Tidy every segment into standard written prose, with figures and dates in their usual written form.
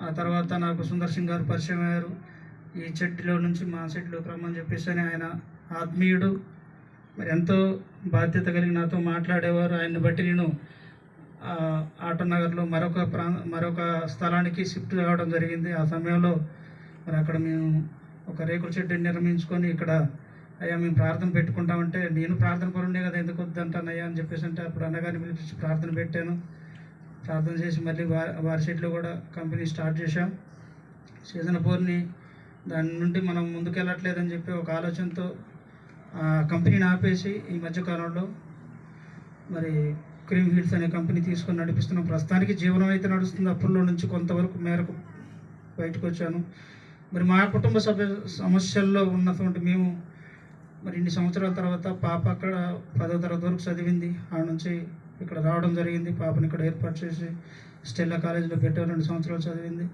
ఆ తర్వాత నాకు సుందర్ సింగ్ గారు పరిచయం అయ్యారు. ఈ చెట్టులో నుంచి మా చెట్టులోకి రమ్మని చెప్పేసి అని ఆయన ఆత్మీయుడు, మరి ఎంతో బాధ్యత కలిగి నాతో మాట్లాడేవారు. ఆయన్ని బట్టి నేను ఆటో నగర్లో మరొక స్థలానికి షిఫ్ట్ కావడం జరిగింది. ఆ సమయంలో మరి అక్కడ మేము ఒక రేకుల షెడ్ నిర్మించుకొని ఇక్కడ అయ్యా మేము ప్రార్థన పెట్టుకుంటామంటే, నేను ప్రార్థన పరుండే కదా ఎందుకు వద్దంటానయ్యా అని చెప్పేసి అంటే అప్పుడు అన్నగారిని పిలిపించి ప్రార్థన పెట్టాను. ప్రార్థన చేసి మళ్ళీ వారి షెడ్లో కూడా కంపెనీ స్టార్ట్ చేశాం. సీజన్ 4ని దాని నుండి మనం ముందుకెళ్ళట్లేదని చెప్పి ఒక ఆలోచనతో కంపెనీని ఆపేసి ఈ మధ్యకాలంలో మరి క్రీమ్ హిల్స్ అనే కంపెనీ తీసుకొని నడిపిస్తున్నాం. ప్రస్తుతానికి జీవనం అయితే నడుస్తుంది. అప్పుల్లో నుంచి కొంతవరకు మేరకు బయటకు వచ్చాను. మరి మా కుటుంబ సమస్యల్లో ఉన్నటువంటి మేము మరి ఇన్ని సంవత్సరాల తర్వాత పాప అక్కడ 10వ తరగతి వరకు చదివింది. ఆ నుంచి ఇక్కడ రావడం జరిగింది. పాపని ఇక్కడ ఏర్పాటు చేసి స్టెల్లా కాలేజీలో పెట్టాము. 2 సంవత్సరాలు చదివింది.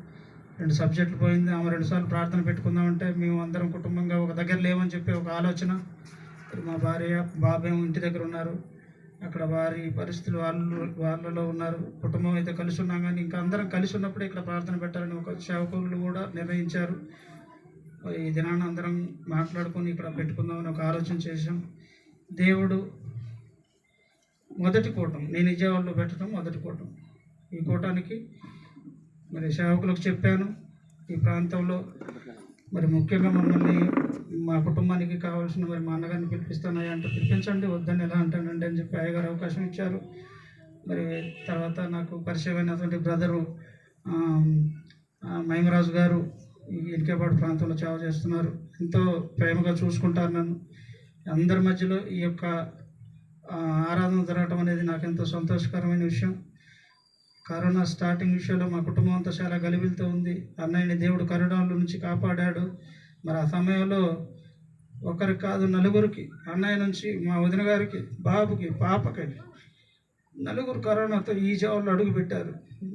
2 సబ్జెక్టులు పోయింది. ఆమె 2 సార్లు ప్రార్థన పెట్టుకుందామంటే మేము అందరం కుటుంబంగా ఒక దగ్గర లేవని చెప్పి ఒక ఆలోచన. మా భార్య బాబేమో ఇంటి దగ్గర ఉన్నారు. అక్కడ వారి పరిస్థితులు వాళ్ళలో ఉన్నారు. కుటుంబం అయితే కలిసి ఉన్నాం, కానీ ఇంకా అందరం కలిసి ఉన్నప్పుడే ఇక్కడ ప్రార్థన పెట్టాలని ఒక సేవకులు కూడా నిర్ణయించారు. ఈ దినాన్ని అందరం మాట్లాడుకొని ఇక్కడ పెట్టుకుందామని ఒక ఆలోచన చేశాం. దేవుడు మొదటి కూటం, నేను విజయవాడలో పెట్టడం మొదటి కూటం. ఈ కూటానికి మరి సేవకులకు చెప్పాను, ఈ ప్రాంతంలో మరి ముఖ్యంగా మమ్మల్ని మా కుటుంబానికి కావాల్సిన మరి మా అన్నగారిని పిలిపిస్తానయ్యా అంటే పిలిపించండి, వద్దని ఎలా అంటానండి అని చెప్పి అయ్యగారు అవకాశం ఇచ్చారు. మరి తర్వాత నాకు పరిచయమైనటువంటి బ్రదరు మహిమరాజు గారు ఈ ఎన్కేపాడు ప్రాంతంలో సేవ చేస్తున్నారు. ఎంతో ప్రేమగా చూసుకుంటారు నన్ను. అందరి మధ్యలో ఈ యొక్క ఆరాధన జరగటం అనేది నాకు ఎంతో సంతోషకరమైన విషయం. కరోనా స్టార్టింగ్ విషయంలో మా కుటుంబం అంతా చాలా గలిబిలితో ఉంది. అన్నయ్యని దేవుడు కరోనాల నుంచి కాపాడాడు. మరి ఆ సమయంలో ఒకరికి కాదు 4గురికి, అన్నయ్య నుంచి మా వదిన గారికి, బాబుకి, పాపకి 4 కరోనాతో ఈ జావుల్లో అడుగు పెట్టారు.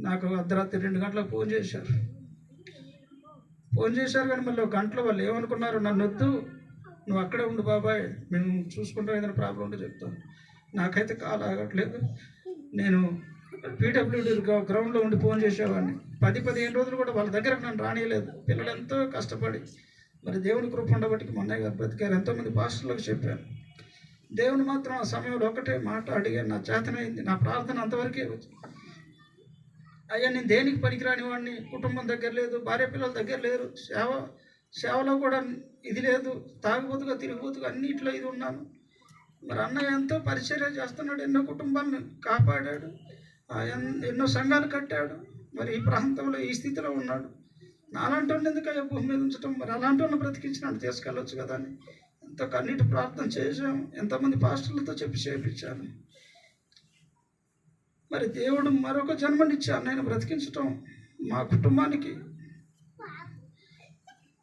నాకు అర్ధరాత్రి 2 గంటలకు ఫోన్ చేశారు కానీ మళ్ళీ 1 గంటలో వాళ్ళు ఏమనుకున్నారు, నన్ను వద్దు, నువ్వు అక్కడే ఉండు బాబాయ్, మేము చూసుకుంటాం, ఏదైనా ప్రాబ్లం ఉంటే చెప్తాను. నాకైతే కాలు ఆగట్లేదు. నేను పీడబ్ల్యూడీ గ్రౌండ్లో ఉండి ఫోన్ చేసేవాడిని. 10-15 రోజులు కూడా వాళ్ళ దగ్గరకు నన్ను రానియలేదు. పిల్లలు ఎంతో కష్టపడి మరి దేవుని కృప ఉండబట్టి మొన్నయ్య గారు బ్రతికారు. ఎంతోమంది పాస్టర్లకు చెప్పాను. దేవుని మాత్రం ఆ సమయంలో ఒకటే మాట అడిగాను, నా చేతనైంది. నా ప్రార్థన అంతవరకే వచ్చింది. అయ్యా నేను దేనికి పనికిరాని వాడిని, కుటుంబం దగ్గర లేదు, భార్య పిల్లల దగ్గర లేరు, సేవలో కూడా ఇది లేదు, తాగుబోతుగా తిరిగిపోతుగా అన్నిట్లో ఇది ఉన్నాను. మరి అన్నయ్య ఎంతో పరిచర్య చేస్తున్నాడు, ఎన్నో కుటుంబాలను కాపాడాడు, ఎన్నో సంఘాలు కట్టాడు. మరి ఈ ప్రాంతంలో ఈ స్థితిలో ఉన్నాడు. నాలాంటి వాడిని ఎందుకు అయ్యా భూమి మీద ఉంచడం, మరి అలాంటి వాడిని బ్రతికించినాడు, తీసుకెళ్ళొచ్చు కదా అని ఎంతో కన్నీటి ప్రార్థన చేశాం. ఎంతోమంది పాస్టర్లతో చెప్పి చేయించాను. మరి దేవుడు మరొక జన్మనిచ్చి అన్నయ్యను బ్రతికించటం మా కుటుంబానికి.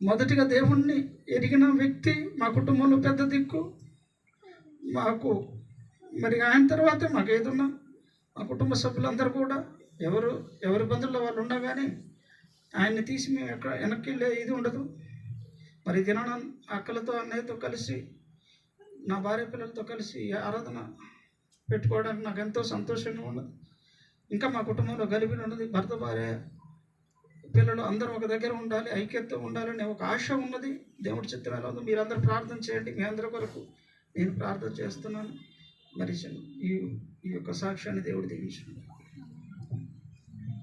మొదటిగా దేవుణ్ణి ఎరిగిన వ్యక్తి మా కుటుంబంలో పెద్ద దిక్కు మాకు. మరి ఆయన తర్వాతే మాకు ఏదున్నా మా కుటుంబ సభ్యులందరూ కూడా ఎవరి బంధువుల్లో వాళ్ళు ఉన్నా కానీ ఆయన్ని తీసి మేము ఎక్కడ వెనక్కి వెళ్ళే ఇది ఉండదు. మరి దినాన అక్కలతో అన్నయ్యతో కలిసి నా భార్య పిల్లలతో కలిసి ఆరాధన పెట్టుకోవడానికి నాకు ఎంతో సంతోషంగా ఉన్నది. ఇంకా మా కుటుంబంలో గలిబిలి ఉన్నది. భర్త భార్య పిల్లలు అందరూ ఒక దగ్గర ఉండాలి, ఐక్యతతో ఉండాలని ఒక ఆశ ఉన్నది. దేవుడి చిత్రం ఎలా ఉందో మీరందరూ ప్రార్థన చేయండి. మీ అందరి కొరకు నేను ప్రార్థన చేస్తున్నాను. మరి ఈ యొక్క సాక్ష్యాన్ని దేవుడు దీవించండి.